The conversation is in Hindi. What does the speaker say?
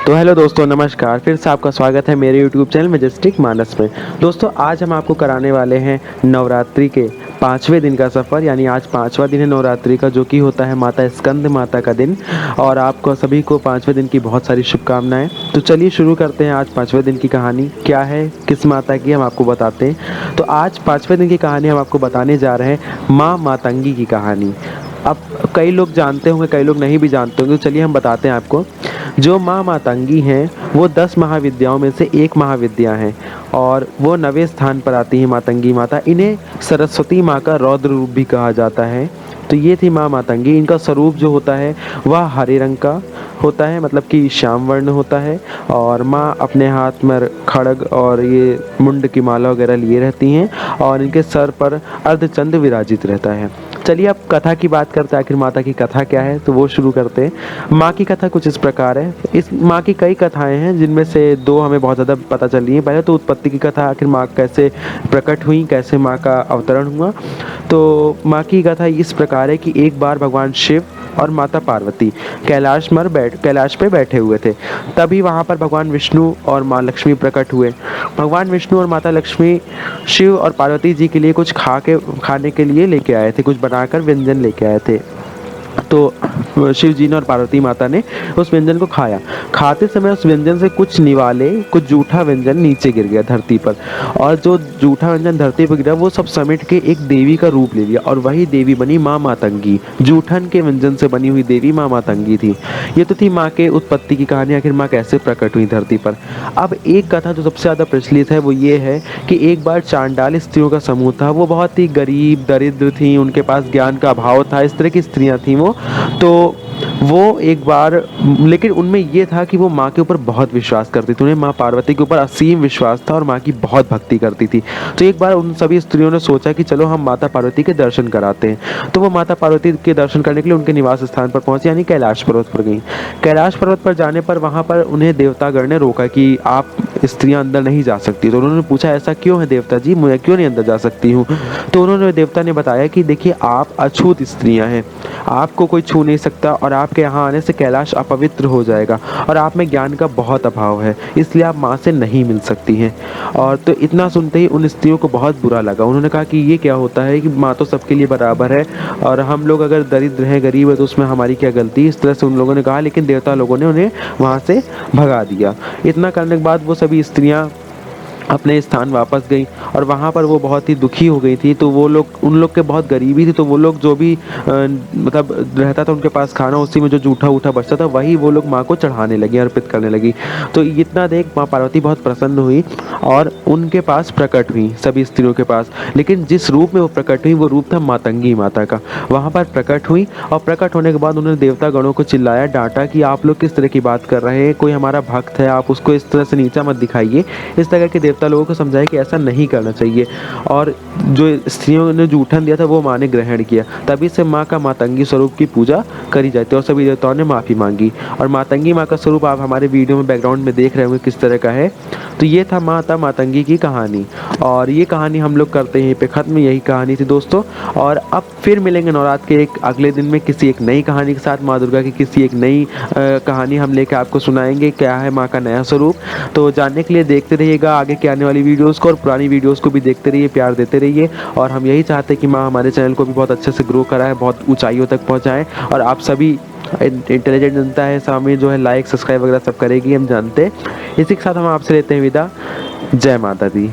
तो हेलो दोस्तों, नमस्कार। फिर से आपका स्वागत है मेरे यूट्यूब चैनल मैजेस्टिक मानस में। दोस्तों, आज हम आपको कराने वाले हैं नवरात्रि के 5वें दिन का सफ़र। यानी आज 5वां दिन है नवरात्रि का, जो कि होता है माता स्कंद माता का दिन। और आपको सभी को 5वें दिन की बहुत सारी शुभकामनाएं। तो चलिए शुरू करते हैं आज 5वें दिन की कहानी। क्या है, किस माता की, हम आपको बताते हैं। तो आज 5वें दिन की कहानी हम आपको बताने जा रहे हैं माँ मातंगी की कहानी। अब कई लोग जानते होंगे, कई लोग नहीं भी जानते होंगे, तो चलिए हम बताते हैं आपको। जो माँ मातंगी हैं वो 10 महाविद्याओं में से एक महाविद्या हैं और वो 9वें स्थान पर आती है मातंगी माता। इन्हें सरस्वती माँ का रौद्र रूप भी कहा जाता है। तो ये थी माँ मातंगी। इनका स्वरूप जो होता है वह हरे रंग का होता है, मतलब कि श्याम वर्ण होता है। और माँ अपने हाथ में खड़ग और ये मुंड की माला वगैरह लिए रहती हैं और इनके सर पर अर्धचंद्र विराजित रहता है। चलिए अब कथा की बात करते हैं, आखिर माता की कथा क्या है, तो वो शुरू करते हैं। माँ की कथा कुछ इस प्रकार है। इस माँ की कई कथाएं हैं, जिनमें से दो हमें बहुत ज़्यादा पता चल रही है। पहले तो उत्पत्ति की कथा, आखिर माँ कैसे प्रकट हुई, कैसे माँ का अवतरण हुआ। तो माँ की कथा इस प्रकार है कि एक बार भगवान शिव और माता पार्वती कैलाश पे बैठे हुए थे। तभी वहाँ पर भगवान विष्णु और माँ लक्ष्मी प्रकट हुए। भगवान विष्णु और माता लक्ष्मी शिव और पार्वती जी के लिए कुछ खाने के लिए लेके आए थे, कुछ बनाकर व्यंजन लेके आए थे। तो शिव जी ने और पार्वती माता ने उस व्यंजन को खाया। खाते समय उस व्यंजन से कुछ निवाले, कुछ जूठा व्यंजन नीचे गिर गया धरती पर। और जो जूठा व्यंजन धरती पर गिरा वो सब समेट के एक देवी का रूप ले लिया और वही देवी बनी माँ मातंगी। जूठन के व्यंजन से बनी हुई देवी माँ मातंगी थी। ये तो थी माँ के उत्पत्ति की कहानी, आखिर माँ कैसे प्रकट हुई धरती पर। अब एक कथा जो सबसे ज़्यादा प्रचलित है वो ये है कि एक बार चांडाल स्त्रियों का समूह था। वो बहुत ही गरीब दरिद्र थी, उनके पास ज्ञान का अभाव था, इस तरह की स्त्रियां थीं वो। तो वो एक बार, लेकिन उनमें ये था कि वो माँ के ऊपर बहुत विश्वास करती थी। उन्हें माँ पार्वती के ऊपर असीम विश्वास था और माँ की बहुत भक्ति करती थी। तो एक बार उन सभी स्त्रियों ने सोचा कि चलो हम माता पार्वती के दर्शन कराते हैं। तो वो माता पार्वती के दर्शन करने के लिए उनके निवास स्थान पर पहुंची, यानी कैलाश पर्वत पर गई। कैलाश पर्वत पर जाने पर वहाँ पर उन्हें देवतागण ने रोका कि आप स्त्रियां अंदर नहीं जा सकती। तो उन्होंने पूछा ऐसा क्यों है देवता जी, मैं क्यों नहीं अंदर जा सकती हूँ। तो उन्होंने देवता ने बताया कि देखिए आप अछूत स्त्रियां हैं, आपको कोई छू नहीं सकता और आपके यहाँ आने से कैलाश अपवित्र हो जाएगा और आप में ज्ञान का बहुत अभाव है, इसलिए आप माँ से नहीं मिल सकती हैं। और तो इतना सुनते ही उन स्त्रियों को बहुत बुरा लगा। उन्होंने कहा कि ये क्या होता है कि माँ तो सबके लिए बराबर है और हम लोग अगर दरिद्र हैं, गरीब है, तो उसमें हमारी क्या गलती। इस तरह से उन लोगों ने कहा, लेकिन देवता लोगों ने उन्हें वहाँ से भगा दिया। इतना करने के बाद वो सभी स्त्रियाँ अपने स्थान वापस गई और वहाँ पर वो बहुत ही दुखी हो गई थी। तो वो लोग, उन लोग के बहुत गरीबी थी, तो वो लोग जो भी मतलब रहता था उनके पास खाना, उसी में जो जूठा उठा बचता था वही वो लोग माँ को चढ़ाने लगी, अर्पित करने लगी। तो इतना देख माँ पार्वती बहुत प्रसन्न हुई और उनके पास प्रकट हुई, सभी स्त्रियों के पास। लेकिन जिस रूप में वो प्रकट हुई वो रूप था मातंगी माता का। वहाँ पर प्रकट हुई और प्रकट होने के बाद उन्होंने देवता गणों को चिल्लाया, डांटा कि आप लोग किस तरह की बात कर रहे हैं, कोई हमारा भक्त है, आप उसको इस तरह से नीचा मत दिखाइए। इस तरह के देवता लोगों को समझाया कि ऐसा नहीं करना चाहिए। और जो स्त्रियों ने जूठन दिया था वो माँ ने ग्रहण किया। तभी से माँ का मातंगी स्वरूप की पूजा करी जाती है और सभी देवताओं ने माफ़ी मांगी। और मातंगी माँ का स्वरूप आप हमारे वीडियो में बैकग्राउंड में देख रहे होंगे किस तरह का है। तो ये था माता मातंगी की कहानी और ये कहानी हम लोग करते हैं यहीं पे ख़त्म। यही कहानी थी दोस्तों। और अब फिर मिलेंगे नवरात्र के एक अगले दिन में किसी एक नई कहानी के साथ। माँ दुर्गा की किसी एक नई कहानी हम लेकर आपको सुनाएंगे, क्या है माँ का नया स्वरूप। तो जानने के लिए देखते रहिएगा आगे के आने वाली वीडियोस को और पुरानी वीडियोस को भी देखते रहिए, प्यार देते रहिए। और हम यही चाहते हैं कि माँ हमारे चैनल को भी बहुत अच्छे से ग्रो कराए, बहुत ऊंचाइयों तक पहुँचाएँ। और आप सभी इंटेलिजेंट जनता है सामने जो है लाइक सब्सक्राइब वगैरह सब करेगी, हम जानते हैं। इसी के साथ हम आपसे लेते हैं विदा। जय माता दी।